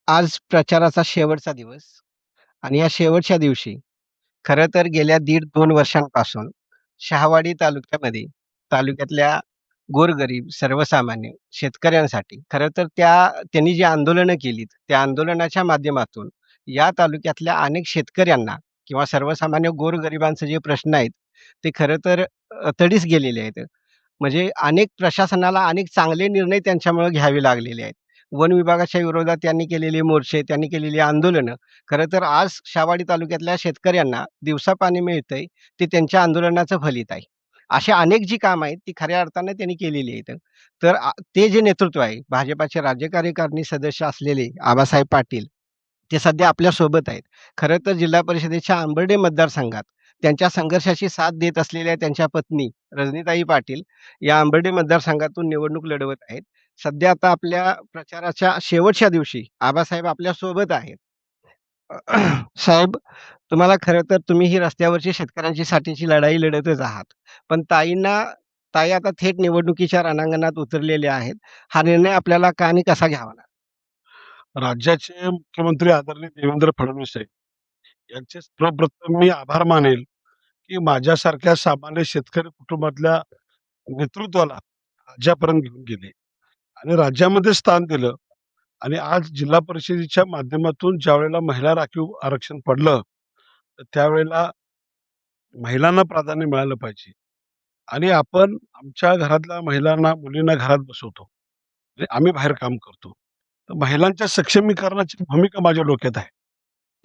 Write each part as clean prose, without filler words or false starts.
आज प्रचाराचा शेवटचा दिवस आणि या शेवटच्या दिवशी खरं तर गेल्या 1.5-2 वर्षांपासून शहावाडी तालुक्यातल्या गोरगरीब, सर्वसामान्य शेतकऱ्यांसाठी खरं तर त्यांनी जी आंदोलनं केलीत, त्या आंदोलनाच्या माध्यमातून या तालुक्यातल्या अनेक शेतकऱ्यांना किंवा सर्वसामान्य गोरगरिबांचे जे प्रश्न आहेत, ते खरं तर तडीस गेलेले आहेत. म्हणजे अनेक प्रशासनाला अनेक चांगले निर्णय त्यांच्यामुळे घ्यावे लागलेले आहेत. वन विभागाच्या विरोधात त्यांनी केलेले मोर्चे, त्यांनी केलेली आंदोलनं, खरं तर आज शहावाडी तालुक्यातल्या शेतकऱ्यांना दिवसा पाणी मिळतंय, ते त्यांच्या आंदोलनाचं फलित आहे. अशी अनेक जी कामं आहेत, ती खऱ्या अर्थाने त्यांनी केलेली आहेत. तर ते जे नेतृत्व आहे, भाजपाचे राज्य कार्यकारिणी सदस्य असलेले आबासाहेब पाटील, ते सध्या आपल्यासोबत आहेत. खरं तर जिल्हा परिषदेच्या अंबर्डे मतदारसंघात त्यांच्या संघर्षाची साथ देत असलेल्या त्यांच्या पत्नी रजनीताई पाटील या अंबर्डे मतदारसंघातून निवडणूक लढवत आहेत. सध्या आता आपल्या प्रचाराच्या शेवटच्या दिवशी आबासाहेब आपल्यासोबत आहेत. साहेब, तुम्हाला खरं तर तुम्ही ही रस्त्यावरची शेतकऱ्यांची साठीची लढाई लढतच आहात. पण ताई आता थेट निवडणुकीच्या रणांगणात उतरलेल्या आहेत. हा निर्णय आपल्याला का आणि कसा घ्यावा लागला? राज्याचे मुख्यमंत्री आदरणीय देवेंद्र फडणवीस साहेब यांचे सर्वप्रथम मी आभार मानेल, की माझ्यासारख्या सामान्य शेतकरी कुटुंबातल्या नेतृत्वाला राज्यापर्यंत घेऊन गेले आणि राज्यामध्ये स्थान दिलं आणि आज जिल्हा परिषदेच्या माध्यमातून ज्यावेळेला महिला राखीव आरक्षण पडलं, तर त्यावेळेला महिलांना प्राधान्य मिळालं पाहिजे आणि आपण आमच्या घरातल्या महिलांना, मुलींना घरात बसवतो आणि आम्ही बाहेर काम करतो. तर महिलांच्या सक्षमीकरणाची भूमिका माझ्या डोक्यात आहे.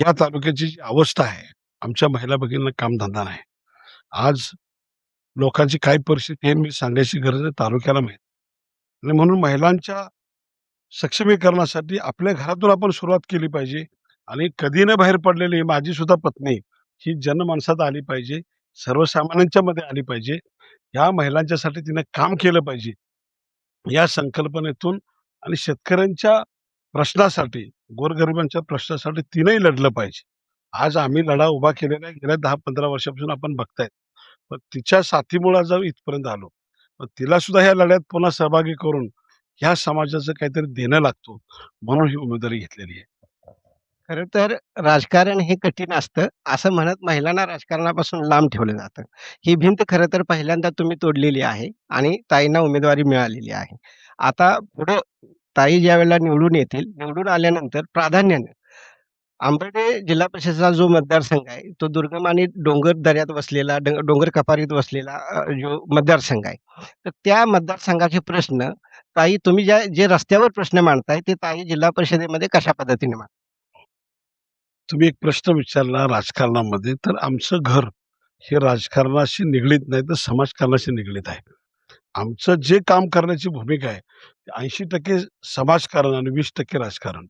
या तालुक्याची जी अवस्था आहे, आमच्या महिला भगिनींना कामधंदा नाही. आज लोकांची काय परिस्थिती आहे मी सांगायची गरज आहे, तालुक्याला माहीत. आणि म्हणून महिलांच्या सक्षमीकरणासाठी आपल्या घरातून आपण सुरुवात केली पाहिजे आणि कधी न बाहेर पडलेली माझी सुद्धा पत्नी ही जनमानसात आली पाहिजे, सर्वसामान्यांच्या मध्ये आली पाहिजे. ह्या महिलांच्यासाठी तिने काम केलं पाहिजे. या संकल्पनेतून आणि शेतकऱ्यांच्या प्रश्नासाठी, गोरगरिबांच्या प्रश्नासाठी तिनंही लढलं पाहिजे. आज आम्ही लढा उभा केलेला आहे गेल्या 10-15 वर्षापासून आपण बघतायत. पण तिच्या साथीमुळे आज इथपर्यंत आलो. पण तिला सुद्धा ह्या लढ्यात पुन्हा सहभागी करून ह्या समाजाचं काहीतरी देणं लागतो, म्हणून ही उमेदवारी घेतलेली आहे. खरं तर राजकारण हे कठीण असतं, असं म्हणत महिलांना राजकारणापासून लांब ठेवलं जातं. ही भिंत खरं तर पहिल्यांदा तुम्ही तोडलेली आहे आणि ताईंना उमेदवारी मिळालेली आहे. आता पुढं ताई ज्यावेळेला निवडून येतील, निवडून आल्यानंतर प्राधान्याने अंबर्डे जिल्हा परिषदेचा जो मतदारसंघ आहे, तो दुर्गम आणि डोंगर दऱ्यात वसलेला, डोंगर कपारीत वसलेला जो मतदारसंघ आहे. तर त्या मतदारसंघाचे प्रश्न तुम्ही जे रस्त्यावर प्रश्न मांडताय, ते ताई जिल्हा परिषदेमध्ये कशा पद्धतीने मांडतात? तुम्ही एक प्रश्न विचारला राजकारणामध्ये, तर आमचं घर हे राजकारणाशी निगडीत नाही, तर समाजकारणाशी निगडीत आहे. आमचं जे काम करण्याची भूमिका आहे, 80% समाजकारण आणि 20% राजकारण.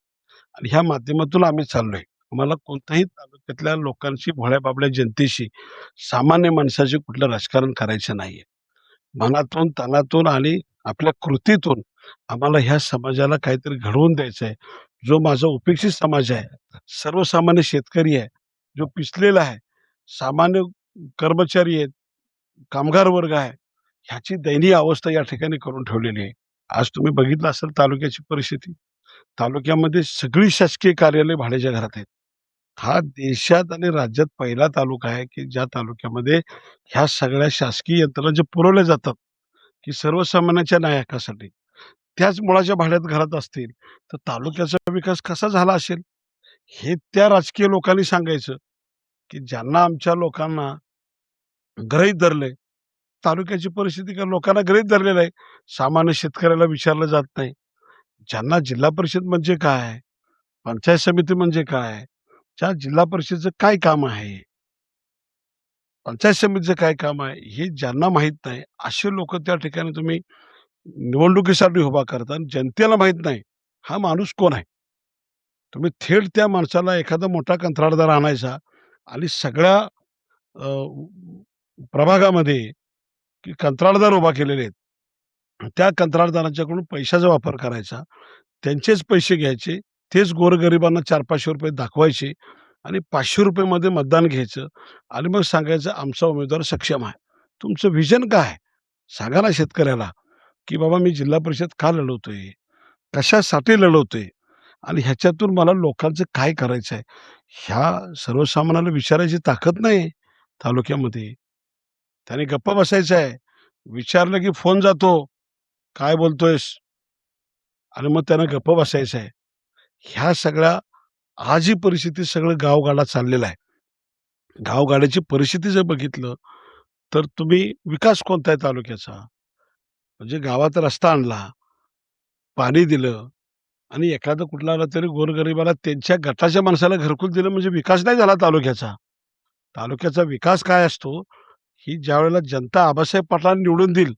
आणि ह्या माध्यमातून आम्ही चाललोय. आम्हाला कोणत्याही तालुक्यातल्या लोकांशी, भोळ्या-बाबड्या जनतेशी, सामान्य माणसाशी कुठलं राजकारण करायचं नाहीये. मनातून, तनातून आणि आपल्या कृतीतून आम्हाला ह्या समाजाला काहीतरी घडवून द्यायचं आहे. जो माझा उपेक्षित समाज आहे, सर्वसामान्य शेतकरी आहे, जो पिचलेला आहे, सामान्य कर्मचारी आहेत, कामगार वर्ग आहे, ह्याची दयनीय अवस्था या ठिकाणी करून ठेवलेली आहे. आज तुम्ही बघितलं असेल तालुक्याची परिस्थिती. तालुक्यामध्ये सगळी शासकीय कार्यालय भाड्याच्या घरात आहेत. हा देशात आणि राज्यात पहिला तालुका आहे, की ज्या तालुक्यामध्ये ह्या सगळ्या शासकीय यंत्रणा जे पुरवल्या जातात, की सर्वसामान्यांच्या नायकासाठी, त्याच मुळाच्या भाड्यात घरात असतील, तर तालुक्याचा विकास कसा झाला असेल? हे त्या राजकीय लोकांनी सांगायचं, की ज्यांना आमच्या लोकांना गृहीत धरलंय. तालुक्याची परिस्थिती का लोकांना गृहीत धरलेलं आहे. सामान्य शेतकऱ्याला विचारलं जात नाही. ज्यांना जिल्हा परिषद म्हणजे काय? पंचायत समिती म्हणजे काय? त्या जिल्हा परिषदेचं काय काम आहे? पंचायत समितीचं काय काम आहे? हे ज्यांना माहीत नाही, असे लोकं त्या ठिकाणी तुम्ही निवडणुकीसाठी उभा करता आणि जनतेला माहीत नाही, हा माणूस कोण आहे? तुम्ही थेट त्या माणसाला एखादा मोठा कंत्राटदार आणायचा आणि सगळ्या अ, प्रभागामध्ये की कंत्राटदार उभा केलेले आहेत. त्या कंत्राटदारांच्याकडून पैशाचा वापर करायचा. त्यांचेच पैसे घ्यायचे. तेच गोरगरिबांना ₹400-500 दाखवायचे आणि ₹500 मध्ये मतदान घ्यायचं आणि मग सांगायचं आमचा उमेदवार सक्षम आहे. तुमचं व्हिजन काय आहे? सांगा ना शेतकऱ्याला, की बाबा मी जिल्हा परिषद का लढवतोय? कशासाठी लढवतोय? आणि ह्याच्यातून मला लोकांचं काय करायचं आहे, ह्या सर्वसामान्याला विचारायची ताकद नाही तालुक्यामध्ये. त्याने गप्प बसायचं आहे. विचारलं की फोन जातो, "काय बोलतोयस?" आणि मग त्यानं गप्प बसायचं आहे. ह्या सगळ्या आज ही परिस्थिती सगळं गावगाडा चाललेला आहे. गावगाड्याची परिस्थिती जर बघितलं, तर तुम्ही विकास कोणता आहे तालुक्याचा? म्हणजे गावात रस्ता आणला, पाणी दिलं आणि एखादं कुठला आला तरी गोरगरिबाला त्यांच्या गटाच्या माणसाला घरकुल दिलं म्हणजे विकास नाही झाला तालुक्याचा. तालुक्याचा विकास काय असतो, ही ज्यावेळेला जनता आबासाहेब पाटलांना निवडून देईल,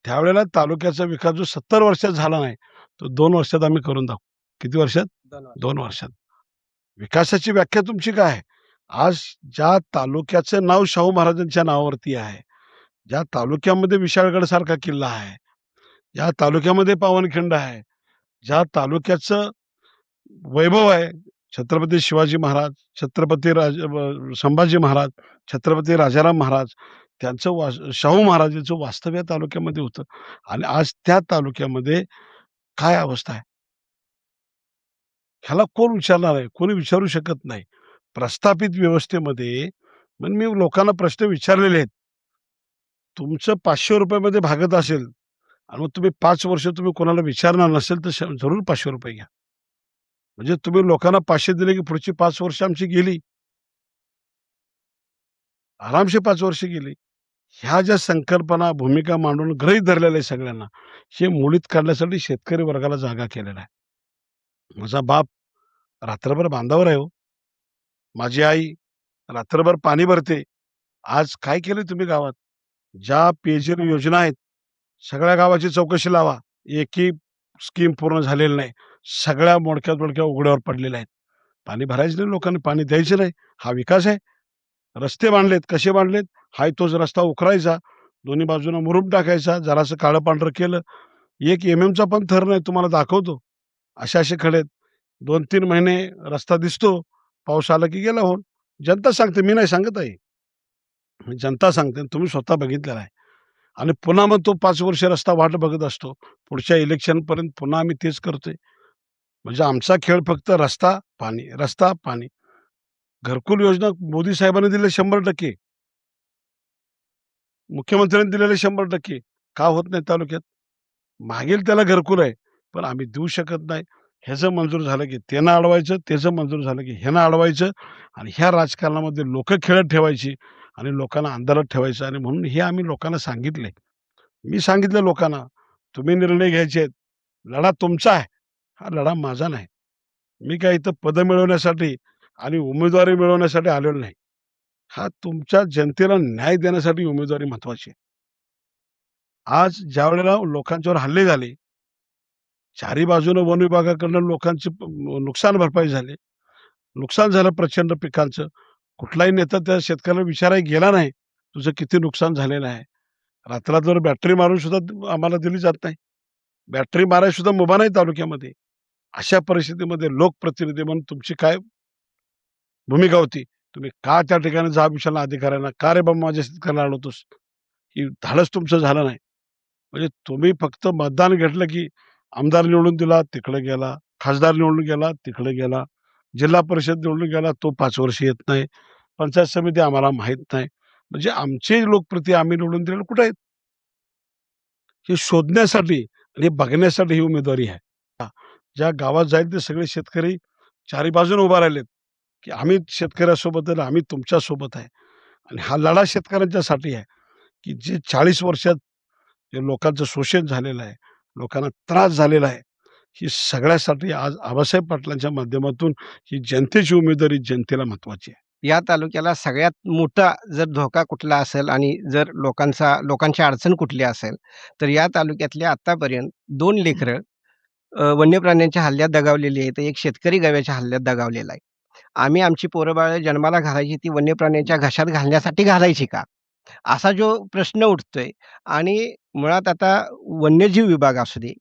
त्यावेळेला तालुक्याचा विकास जो 70 वर्षात झाला नाही, तो 2 वर्षात आम्ही करून दाखवू. किती वर्षात? 2 वर्षात. विकासाची व्याख्या तुमची काय आहे? आज ज्या तालुक्याचं नाव शाहू महाराजांच्या नावावरती आहे, ज्या तालुक्यामध्ये विशाळगडसारखा किल्ला आहे, ज्या तालुक्यामध्ये पावनखिंड आहे, ज्या तालुक्याचं वैभव आहे, छत्रपती शिवाजी महाराज, छत्रपती संभाजी महाराज, छत्रपती राजाराम महाराज, त्यांचं शाहू महाराजांचं वास्तव्य या तालुक्यामध्ये होतं आणि आज त्या तालुक्यामध्ये काय अवस्था आहे? ह्याला कोण विचारणार आहे? कोणी विचारू शकत नाही. प्रस्थापित व्यवस्थेमध्ये मग मी लोकांना प्रश्न विचारलेले आहेत. तुमचं ₹500 मध्ये भागत असेल आणि मग तुम्ही 5 वर्ष तुम्ही कोणाला विचारणार नसेल, तर जरूर ₹500 घ्या. म्हणजे तुम्ही लोकांना 500 दिले, की पुढची 5 वर्ष आमची गेली. आरामशी 5 वर्ष गेली. ह्या ज्या संकल्पना, भूमिका मांडून गृहीत धरलेल्या आहे सगळ्यांना, हे मोडीत काढण्यासाठी शेतकरी वर्गाला जागा केलेला आहे. माझा बाप रात्रभर बांधावर आहे हो. माझी आई रात्रभर पाणी भरते. आज काय केलंय तुम्ही गावात? ज्या पेयजल योजना आहेत, सगळ्या गावाची चौकशी लावा. एकही स्कीम पूर्ण झालेली नाही. सगळ्या मोडक्या-तोडक्या उघड्यावर पडलेल्या आहेत. पाणी भरायचं नाही लोकांनी, पाणी द्यायचं नाही. हा विकास आहे? रस्ते बांधलेत. कसे बांधलेत? हाय तोच रस्ता उकरायचा, दोन्ही बाजूनं मुरूम टाकायचा, जरासं काळं-पांढरं केलं. 1 एमएमचा पण थर नाही तुम्हाला दाखवतो. असे-असे खडे आहेत. 2-3 महिने रस्ता दिसतो. पाऊस आला की गेला होऊन. जनता सांगते, मी नाही सांगत आहे. जनता सांगते आणि तुम्ही स्वतः बघितलेला आहे. आणि पुन्हा मग तो 5 वर्ष रस्ता वाट बघत असतो. पुढच्या इलेक्शनपर्यंत पुन्हा आम्ही तेच करतोय. म्हणजे आमचा खेळ फक्त रस्ता, पाणी, रस्ता, पाणी. घरकुल योजना मोदी साहेबांनी दिले 100%. मुख्यमंत्र्यांनी दिलेले 100%. का होत नाही तालुक्यात? मागेल त्याला घरकुल आहे. पण आम्ही देऊ शकत नाही. ह्याचं मंजूर झालं की त्यानं अडवायचं, त्याचं मंजूर झालं की ह्यानं अडवायचं आणि ह्या राजकारणामध्ये लोकं खेळत ठेवायची आणि लोकांना अंधारात ठेवायचं आणि म्हणून हे आम्ही लोकांना सांगितलंय. मी सांगितलं लोकांना, तुम्ही निर्णय घ्यायचे आहेत. लढा तुमचा आहे. हा लढा माझा नाही. मी काय इथं पदं मिळवण्यासाठी आणि उमेदवारी मिळवण्यासाठी आलेलो नाही. हा तुमच्या जनतेला न्याय देण्यासाठी उमेदवारी महत्त्वाची आहे. आज ज्यावेळेला लोकांच्यावर हल्ले झाले, चारी बाजूनं वन विभागाकडनं लोकांची नुकसान भरपाई झाली. नुकसान झालं प्रचंड पिकांचं. कुठलाही नेता त्या शेतकऱ्याला विचारायला गेला नाही, तुझं किती नुकसान झालेलं आहे. रात्रभर बॅटरी मारून सुद्धा आम्हाला दिली जात नाही. बॅटरी मारायला सुद्धा मुभा नाही तालुक्यामध्ये. अशा परिस्थितीमध्ये लोकप्रतिनिधी म्हणून तुमची काय भूमिका होती? तुम्ही का त्या ठिकाणी जाब विचारला अधिकाऱ्यांना? "का रे बाबा माझ्या शेतकऱ्याला अडवतोस?" ही धाडस तुमचं झालं नाही. म्हणजे तुम्ही फक्त मतदान घेतलं, की आमदार निवडून दिला, तिकडे गेला. खासदार निवडून गेला, तिकडे गेला. जिल्हा परिषद निवडून गेला, तो 5 वर्ष येत नाही. पंचायत समिती आम्हाला माहीत नाही. म्हणजे आमचे लोकप्रतिनिधी आम्ही निवडून दिलेले कुठे आहेत? हे शोधण्यासाठी आणि हे बघण्यासाठी ही उमेदवारी आहे. हां, ज्या गावात जाईल ते सगळे शेतकरी चारी बाजूने उभा राहिलेत, की आम्ही शेतकऱ्यासोबत आहे, आम्ही तुमच्यासोबत आहे. आणि हा लढा शेतकऱ्यांच्यासाठी आहे, की जे 40 वर्षात जे लोकांचं शोषण झालेलं आहे, लोकांना त्रास झालेला आहे. ही सगळ्यासाठी आज आबासाहेब पाटलांच्या माध्यमातून ही जनतेची उमेदवारी जनतेला महत्त्वाची आहे. या तालुक्याला सगळ्यात मोठा जर धोका कुठला असेल आणि जर लोकांची अडचण कुठली असेल, तर या तालुक्यातले आत्तापर्यंत 2 लेकरं वन्य प्राण्यांच्या हल्ल्यात दगावलेली आहेत. एक शेतकरी गव्याच्या हल्ल्यात दगावलेला आहे. आम्ही आमची पोरं-बाळं जन्माला घालायची ती वन्य प्राण्यांच्या घशात घालण्यासाठी घालायची का? असा जो प्रश्न उठतोय आणि मुळात आता वन्यजीव विभाग असू दे,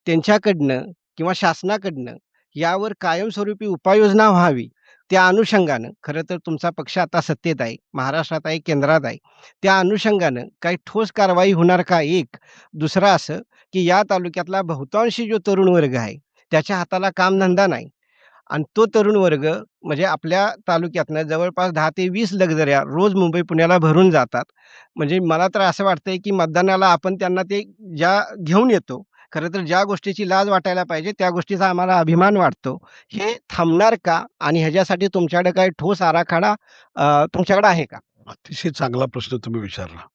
त्यांच्याकडनं किंवा शासनाकडनं यावर कायमस्वरूपी उपाययोजना व्हावी. त्या अनुषंगानं खरं तर तुमचा पक्ष आता सत्तेत आहे, महाराष्ट्रात आहे, केंद्रात आहे. त्या अनुषंगानं काही ठोस कारवाई होणार का? एक. दुसरं असं, की या तालुक्यातला बहुतांशी जो तरुण वर्ग आहे, त्याच्या हाताला कामधंदा नाही. आणि तो तरुण वर्ग म्हणजे आपल्या तालुक्यातनं जवळपास 10 ते 20 लक्झऱ्या रोज मुंबई, पुण्याला भरून जातात. म्हणजे मला तर असं वाटतंय, की मतदानाला आपण त्यांना ते ज्या घेऊन येतो, खरं तर ज्या गोष्टीची लाज वाटायला पाहिजे, त्या गोष्टीचा आम्हाला अभिमान वाटतो. हे थांबणार का? आणि ह्याच्यासाठी तुमच्याकडे काही ठोस आराखडा तुमच्याकडे आहे का? अतिशय चांगला प्रश्न तुम्ही विचारला,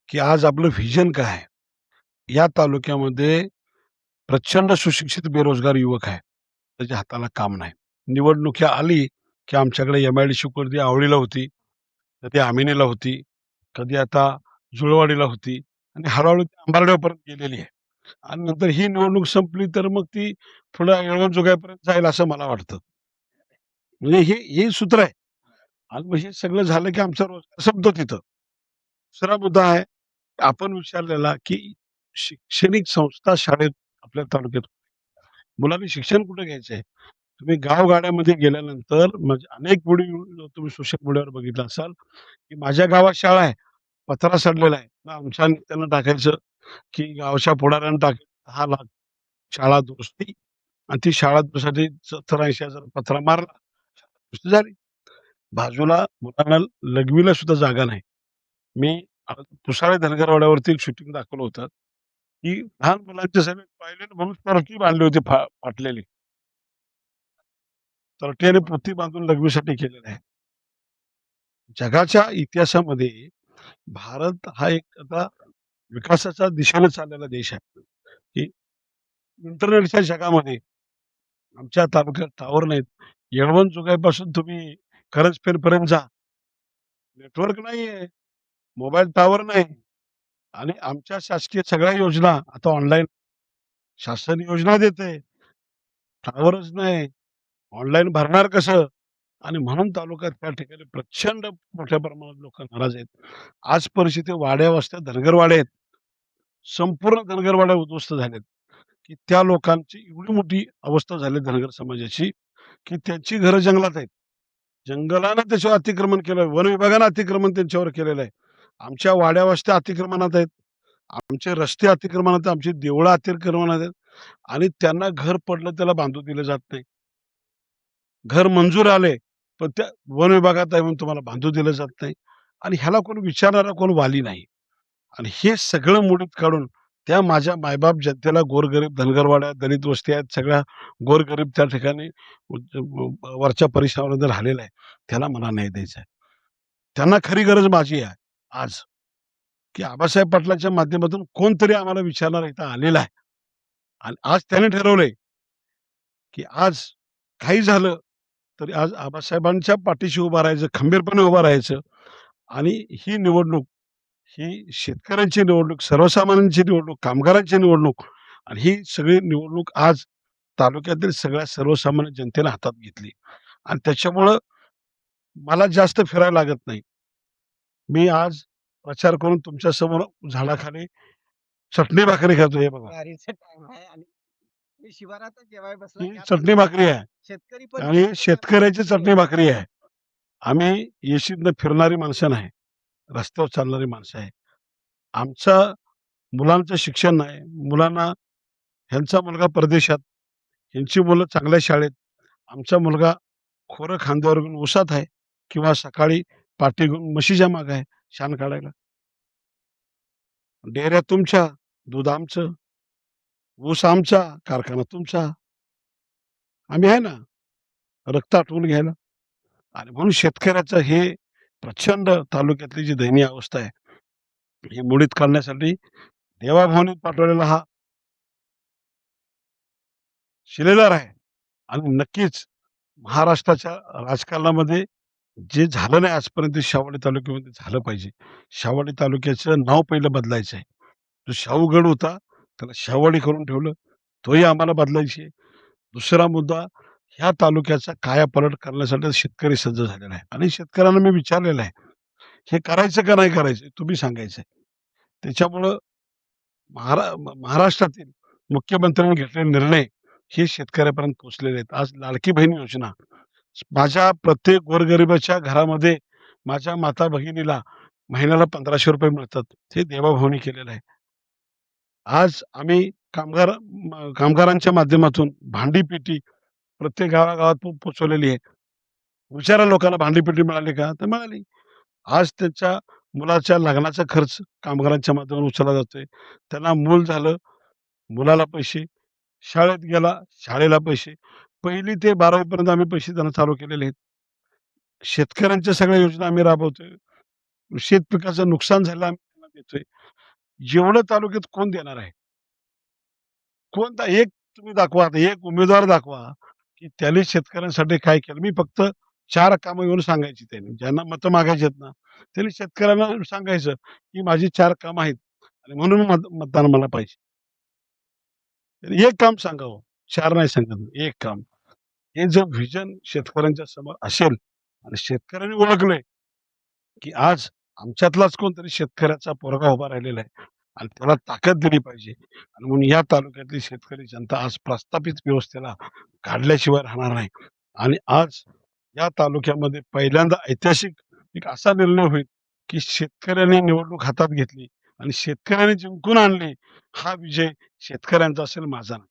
की आज आपलं व्हिजन काय आहे? या तालुक्यामध्ये प्रचंड सुशिक्षित बेरोजगार युवक आहे. त्याच्या हाताला काम नाही. निवडणुकी आली, की आमच्याकडे एम-आय-डी-सी कधी आवळीला होती, कधी आमिनीला होती, कधी आता जुळवाडीला होती आणि हळू-हळू ती अंबारड्यापर्यंत गेलेली आहे. आणि नंतर ही निवडणूक संपली, तर मग ती पुढे येळवण-जोगाईपर्यंत जाईल असं मला वाटतं. म्हणजे हे सूत्र आहे. आणि मग हे सगळं झालं, की आमचा रोजगार संपतो तिथं. दुसरा मुद्दा आहे, आपण विचारलेला, की शैक्षणिक संस्था शाळेत आपल्या तालुक्यात मुलांनी शिक्षण कुठे घ्यायचं आहे? तुम्ही गावगाड्यामध्ये गेल्यानंतर म्हणजे अनेक व्हिडिओ तुम्ही सोशल मीडियावर बघितला असाल, की माझ्या गावात शाळा आहे, पत्रा सडलेला आहे. मग आमच्या नेत्यांना टाकायचं, की गावच्या पुढाऱ्यांना टाकायचं 10,00,000 शाळा दुरुस्ती आणि ती शाळा दुरुस्तीसाठी 70,000-80,000 पत्रा मारला, दुरुस्ती झाली. बाजूला मुलांना लघवीला सुद्धा जागा नाही. मी पुसाळे धनगरवाड्यावरती एक शूटिंग दाखवलं होतं, की लहान मुलांच्या सगळे टॉयलेट म्हणून तरकीब आणली होती फाटलेली. तरट्याने पोती बांधून लघवीसाठी केलेलं आहे. जगाच्या इतिहासामध्ये भारत हा एक आता विकासाच्या दिशेने चाललेला देश आहे, की इंटरनेटच्या जगामध्ये आमच्या तालुक्यात टॉवर नाहीत. येळवण-जोगाईपासून तुम्ही करंजपेठपर्यंत जा, नेटवर्क नाहीये, मोबाईल टॉवर नाही आणि आमच्या शासकीय सगळ्या योजना आता ऑनलाईन शासन योजना देते, टॉवरच नाही. ऑनलाईन भरणार कसं? आणि म्हणून तालुक्यात त्या ठिकाणी प्रचंड मोठ्या प्रमाणात लोक नाराज आहेत. आज परिस्थिती वाड्या-वस्त्या धनगरवाड्या आहेत. संपूर्ण धनगरवाड्या उद्ध्वस्त झाल्यात, की त्या लोकांची एवढी मोठी अवस्था झाली धनगर समाजाची, की त्यांची घरं जंगलात आहेत. जंगलानं त्याच्यावर अतिक्रमण केलं. वन विभागानं अतिक्रमण त्यांच्यावर केलेलं आहे. आमच्या वाड्या-वस्त्या अतिक्रमणात आहेत. आमचे रस्ते अतिक्रमणात आहेत. आमची देवळं अतिक्रमणात आहेत आणि त्यांना घर पडलं त्याला बांधू दिलं जात नाही. घर मंजूर आले, पण त्या वन विभागात आहे म्हणून तुम्हाला बांधू दिलं जात नाही आणि ह्याला कोण विचारणारा कोण वाली नाही. आणि हे सगळं मोडीत काढून त्या माझ्या मायबाप जनतेला गोरगरीब धनगरवाड्या, दलित वस्ती आहेत, सगळ्या गोरगरीब त्या ठिकाणी वरच्या परिसरामध्ये राहिलेला आहे. त्याला मला न्याय द्यायचा आहे. त्यांना खरी गरज माझी आहे आज, की आबासाहेब पाटलांच्या माध्यमातून कोणतरी आम्हाला विचारणारा इथं आलेला आहे. आणि आज त्याने ठरवलंय, की आज काही झालं तरी आज आबासाहेबांच्या पाठीशी उभं राहायचं, खंबीरपणे उभं राहायचं आणि ही निवडणूक, ही शेतकऱ्यांची निवडणूक, सर्वसामान्यांची निवडणूक, कामगारांची निवडणूक आणि ही सगळी निवडणूक आज तालुक्यातील सगळ्या सर्वसामान्य जनतेने हातात घेतली आणि त्याच्यामुळं मला जास्त फिरायला लागत नाही. मी आज प्रचार करून तुमच्या समोर झाडाखाली चटणी भाकरी खातो हे बघा. ज्वारीचा टाईम आहे आणि मी शिवारातच जेवायला बसलो, ही त्यात चटणी भाकरी आहे शेतकरी पण आणि शेतकऱ्याची शेतकरी चटणी भाकरी आहे. आम्ही येशीतनं फिरणारी माणसं नाही, रस्त्यावर चालणारी माणसं आहे. आमचं मुलांचं शिक्षण नाही. मुलांना ह्यांचा मुलगा परदेशात, ह्यांची मुलं चांगल्या शाळेत. आमचा मुलगा खोरं खांद्यावर घेऊन उसात आहे किंवा सकाळी पाटी घेऊन म्हशीच्या मागे आहे शान काढायला. डेअऱ्या तुमच्या, दूध आमचं, ऊस आमचा, कारखाना तुमचा. आम्ही आहे ना, रक्त आटवून घ्यायला. आणि म्हणून शेतकऱ्याचं हे प्रचंड तालुक्यातली जी दयनीय अवस्था आहे, ही मोडीत काढण्यासाठी देवाभाऊनी पाठवलेला हा शिलेदार आहे आणि नक्कीच महाराष्ट्राच्या राजकारणामध्ये जे झालं नाही आजपर्यंत ते शावडी तालुक्यामध्ये झालं पाहिजे. शावडी तालुक्याचं नाव पहिलं बदलायचं आहे. जो शाहूगड होता त्याला शाहवाडी करून ठेवलं. तोही आम्हाला बदलायची आहे. दुसरा मुद्दा ह्या तालुक्याचा कायापालट करण्यासाठी शेतकरी सज्ज झालेला आहे आणि शेतकऱ्यांना मी विचारलेलं आहे, हे करायचं का नाही करायचं? तुम्ही सांगायचं आहे. त्याच्यामुळं महाराष्ट्रातील मुख्यमंत्र्यांनी घेतलेले निर्णय हे शेतकऱ्यापर्यंत पोहोचलेले आहेत. आज लाडकी बहीण योजना माझ्या प्रत्येक गोरगरिबाच्या घरामध्ये माझ्या माता भगिनीला महिन्याला ₹1500 मिळतात. हे देवाभाऊनी केलेलं आहे. आज आम्ही कामगारांच्या माध्यमातून भांडी-पेटी प्रत्येक गावागावात पोहोचवलेली आहे. विचारा लोकांना भांडी-पेटी मिळाली का? तर मिळाली. आज त्यांच्या मुलाच्या लग्नाचा खर्च कामगारांच्या माध्यमातून उचलला जातोय. त्यांना मूल झालं, मुलाला पैसे, शाळेत गेला, शाळेला पैसे. 1ली ते 12वी पर्यंत आम्ही पैसे त्यांना चालू केलेले आहेत. शेतकऱ्यांच्या सगळ्या योजना आम्ही राबवतोय. शेत पिकाचं नुकसान झालं आम्ही त्यांना देतोय. जेवढं तालुक्यात कोण देणार आहे? कोणता एक तुम्ही दाखवा, आता एक उमेदवार दाखवा, की त्याने शेतकऱ्यांसाठी काय केलं. मी फक्त 4 कामं येऊन सांगायची त्यांनी. ज्यांना मतं मागायची आहेत ना, त्यांनी शेतकऱ्यांना सांगायचं, की माझी 4 कामं आहेत आणि म्हणून मतदान मला पाहिजे. त्यांनी एक काम सांगावं, 4 नाही सांगत मी, एक काम. हे जर व्हिजन शेतकऱ्यांच्या समोर असेल आणि शेतकऱ्यांनी ओळखलंय, की आज आमच्यातलाच कोणतरी शेतकऱ्याचा पोरगा उभा राहिलेला आहे आणि त्याला ताकद दिली पाहिजे आणि म्हणून या तालुक्यातली शेतकरी जनता आज प्रस्थापित व्यवस्थेला काढल्याशिवाय राहणार नाही आणि आज या तालुक्यामध्ये पहिल्यांदा ऐतिहासिक एक असा निर्णय होईल, की शेतकऱ्यांनी निवडणूक हातात घेतली आणि शेतकऱ्यांनी जिंकून आणली. हा विजय शेतकऱ्यांचा असेल, माझा नाही.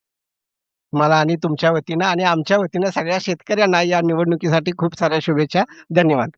मला आणि तुमच्या वतीनं आणि आमच्या वतीनं सगळ्या शेतकऱ्यांना या निवडणुकीसाठी खूप साऱ्या शुभेच्छा. धन्यवाद.